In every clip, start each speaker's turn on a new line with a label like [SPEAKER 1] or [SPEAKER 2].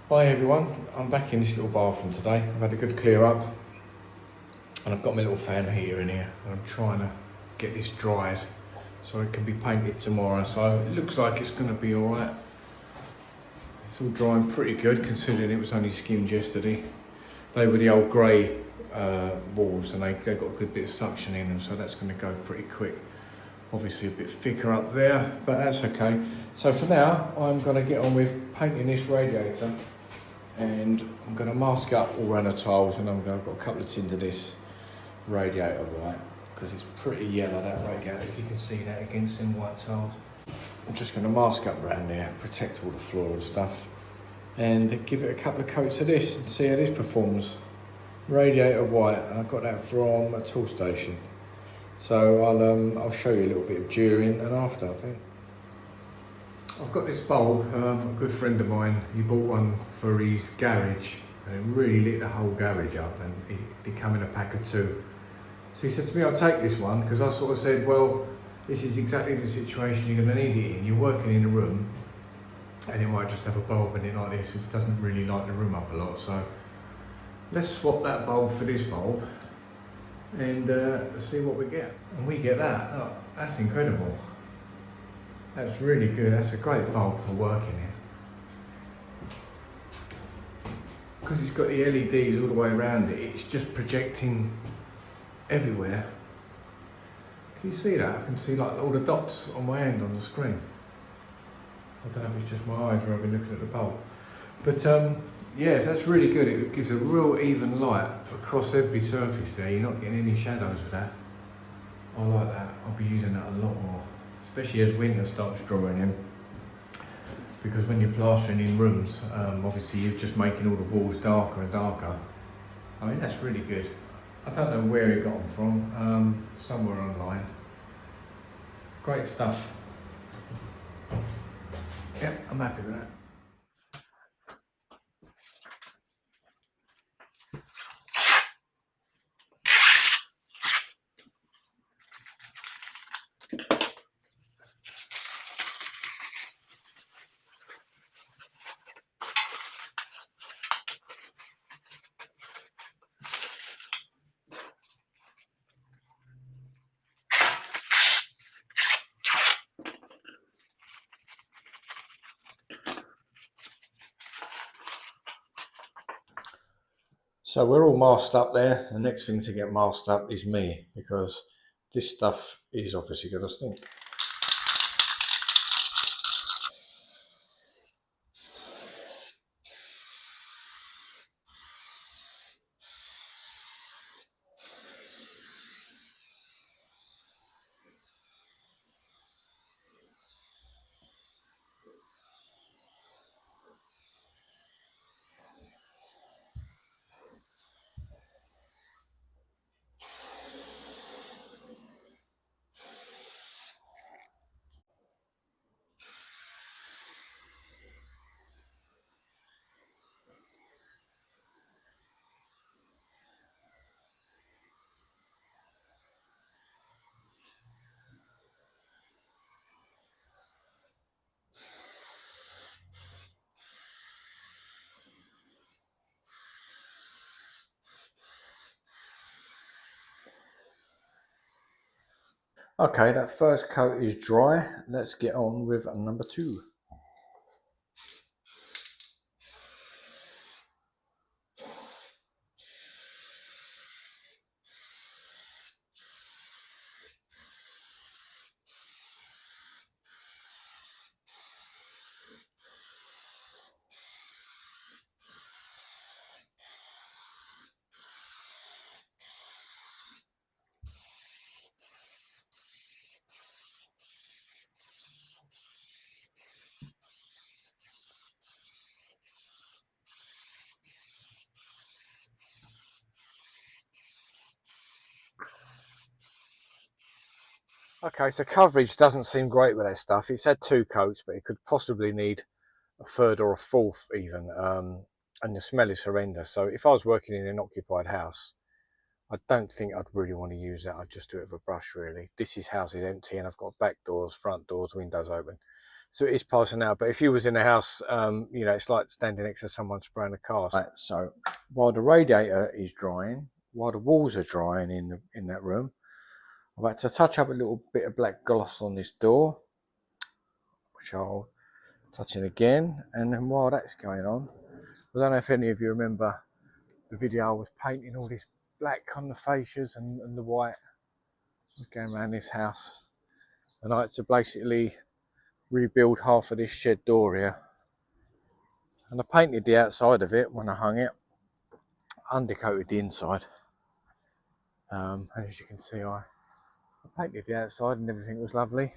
[SPEAKER 1] Hi everyone, I'm back in this little bathroom today. I've had a good clear up and I've got my little fan heater in here and I'm trying to get this dried so it can be painted tomorrow. So it looks like it's going to be alright. It's all drying pretty good considering it was only skimmed yesterday. They were the old grey walls and they got a good bit of suction in them, so that's going to go pretty quick. Obviously a bit thicker up there, but that's okay. So for now, I'm going to get on with painting this radiator. And I'm going to mask up all around the tiles, and I've got a couple of tins of this radiator white because it's pretty yellow, that radiator, if you can see that against them white tiles. I'm just going to mask up around there, protect all the floor and stuff, and give it a couple of coats of this and see how this performs. Radiator white, and I got that from a tool station. So I'll show you a little bit of during and after, I think. I've got this bulb, a good friend of mine, he bought one for his garage and it really lit the whole garage up, and it came in a pack of 2. So he said to me, I'll take this one, because I sort of said, well, this is exactly the situation you're going to need it in. You're working in a room and you might just have a bulb in it like this, which doesn't really light the room up a lot. So let's swap that bulb for this bulb and see what we get. And we get that. Oh, that's incredible. That's really good. That's a great bulb for working in. Because it's got the LEDs all the way around it, it's just projecting everywhere. Can you see that? I can see like all the dots on my hand on the screen. I don't know if it's just my eyes or I've been looking at the bulb. But yes, that's really good. It gives a real even light across every surface there. You're not getting any shadows with that. I like that. I'll be using that a lot more, especially as winter starts drawing in, because when you're plastering in rooms, obviously you're just making all the walls darker and darker. I mean, that's really good. I don't know where he got them from, somewhere online. Great stuff. Yep, I'm happy with that. So we're all masked up there. The next thing to get masked up is me, because this stuff is obviously going to stink. Okay, that first coat is dry. Let's get on with number 2. Okay, so coverage doesn't seem great with that stuff. It's had 2 coats, but it could possibly need a third or a fourth even. And the smell is horrendous. So if I was working in an occupied house, I don't think I'd really want to use that. I'd just do it with a brush, really. This house is empty and I've got back doors, front doors, windows open. So it is passing out. But if you was in a house, you know, it's like standing next to someone spraying a car. Right, so while the radiator is drying, while the walls are drying in that room, I've had to touch up a little bit of black gloss on this door, which I'll touch in again. And then while that's going on, I don't know if any of you remember the video I was painting all this black on the fascias and the white. I was going around this house, and I had to basically rebuild half of this shed door here. And I painted the outside of it when I hung it, undercoated the inside. And as you can see, I painted the outside and everything was lovely.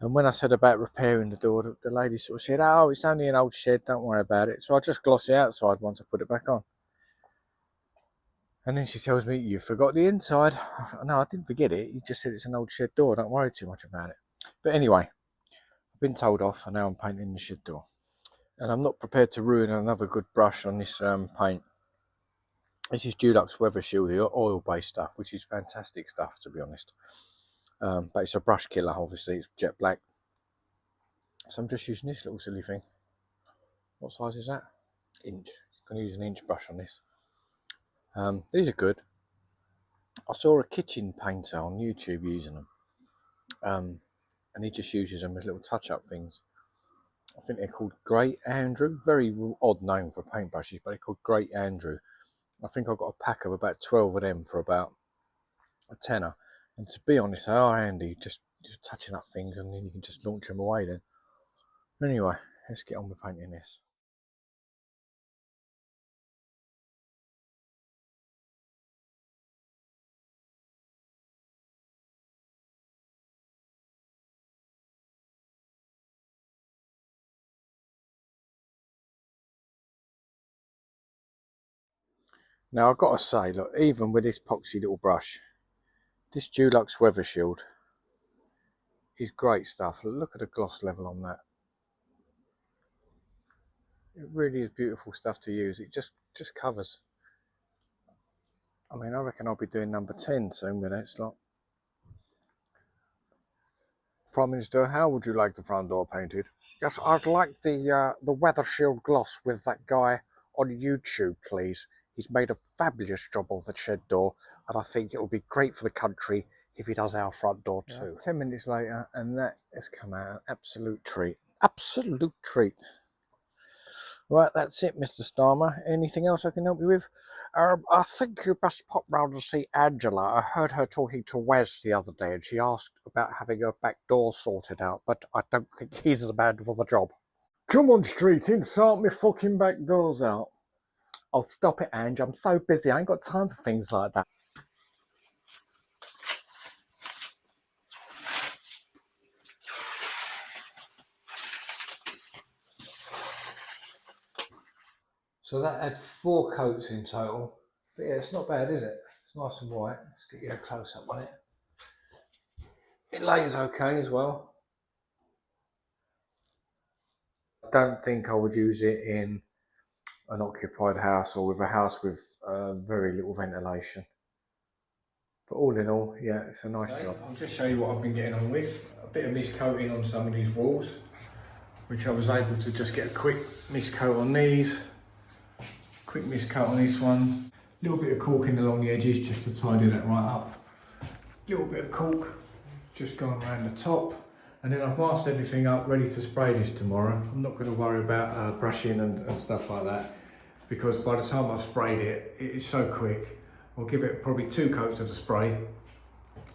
[SPEAKER 1] And when I said about repairing the door, the lady sort of said, oh, it's only an old shed, don't worry about it. So I just glossed the outside once I put it back on. And then she tells me, you forgot the inside. No, I didn't forget it. You just said it's an old shed door. Don't worry too much about it. But anyway, I've been told off and now I'm painting the shed door. And I'm not prepared to ruin another good brush on this paint. This is Dulux Weather Shield, oil-based stuff, which is fantastic stuff, to be honest. But it's a brush killer, obviously. It's jet black. So I'm just using this little silly thing. What size is that? Inch. I'm going to use an inch brush on this. These are good. I saw a kitchen painter on YouTube using them. And he just uses them as little touch-up things. I think they're called Great Andrew. Very odd name for paintbrushes, but they're called Great Andrew. I think I got a pack of about 12 of them for about a tenner. And to be honest, they are handy, just touching up things, and then you can just launch them away then. Anyway, let's get on with painting this. Now I've got to say, look, even with this poxy little brush, this Dulux Weather Shield is great stuff. Look at the gloss level on that. It really is beautiful stuff to use. It just covers. I mean, I reckon I'll be doing number 10 soon with that slot. Prime Minister, how would you like the front door painted? Yes, I'd like the Weather Shield gloss with that guy on YouTube, please. He's made a fabulous job of the shed door, and I think it'll be great for the country if he does our front door too. 10 minutes later, and that has come out an absolute treat. Absolute treat. Right, that's it, Mr. Starmer. Anything else I can help you with? I think you best pop round and see Angela. I heard her talking to Wes the other day, and she asked about having her back door sorted out, but I don't think he's the man for the job. Come on, Streeting, sort me fucking back doors out. Oh, stop it, Ange. I'm so busy. I ain't got time for things like that. So that had 4 coats in total. But yeah, it's not bad, is it? It's nice and white. Let's get you a close-up on it. It lays okay as well. I don't think I would use it in an occupied house or with a house with very little ventilation. But all in all, yeah, it's a nice job. I'll just show you what I've been getting on with. A bit of mist coating on some of these walls, which I was able to just get a quick mist coat on these. Quick mist coat on this one. A little bit of caulking along the edges just to tidy that right up. A little bit of caulk just going around the top. And then I've masked everything up, ready to spray this tomorrow. I'm not going to worry about brushing and stuff like that, because by the time I've sprayed it, it's so quick. I'll give it probably 2 coats of the spray,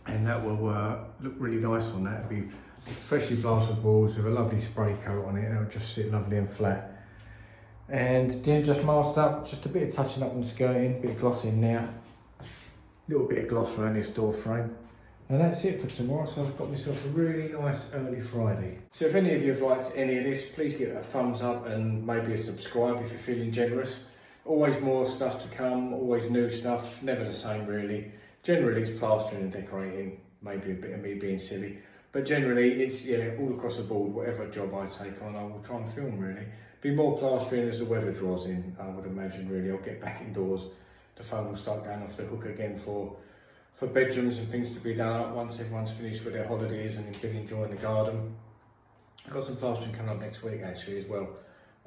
[SPEAKER 1] and that will look really nice on that. It'll be freshly blasted walls with a lovely spray coat on it, and it'll just sit lovely and flat. And then just masked up, just a bit of touching up on the skirting, a bit of gloss in there, a little bit of gloss around this door frame. And that's it for tomorrow, so I've got myself a really nice early Friday. So if any of you have liked any of this, please give it a thumbs up and maybe a subscribe if you're feeling generous. Always more stuff to come, always new stuff, never the same really. Generally it's plastering and decorating, maybe a bit of me being silly. But generally it's, yeah, all across the board, whatever job I take on, I will try and film really. Be more plastering as the weather draws in, I would imagine really. I'll get back indoors, the phone will start going off the hook again for bedrooms and things to be done up once everyone's finished with their holidays and been enjoying the garden. I've got some plastering coming up next week actually as well,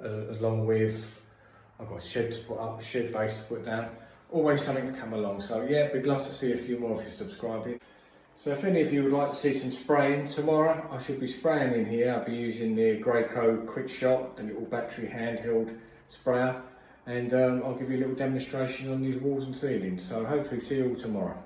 [SPEAKER 1] along with I've got a shed to put up, a shed base to put down. Always something to come along. So yeah, we'd love to see a few more of you subscribing. So if any of you would like to see some spraying tomorrow, I should be spraying in here. I'll be using the Graco Quick Shot, the little battery handheld sprayer, and I'll give you a little demonstration on these walls and ceilings. So hopefully see you all tomorrow.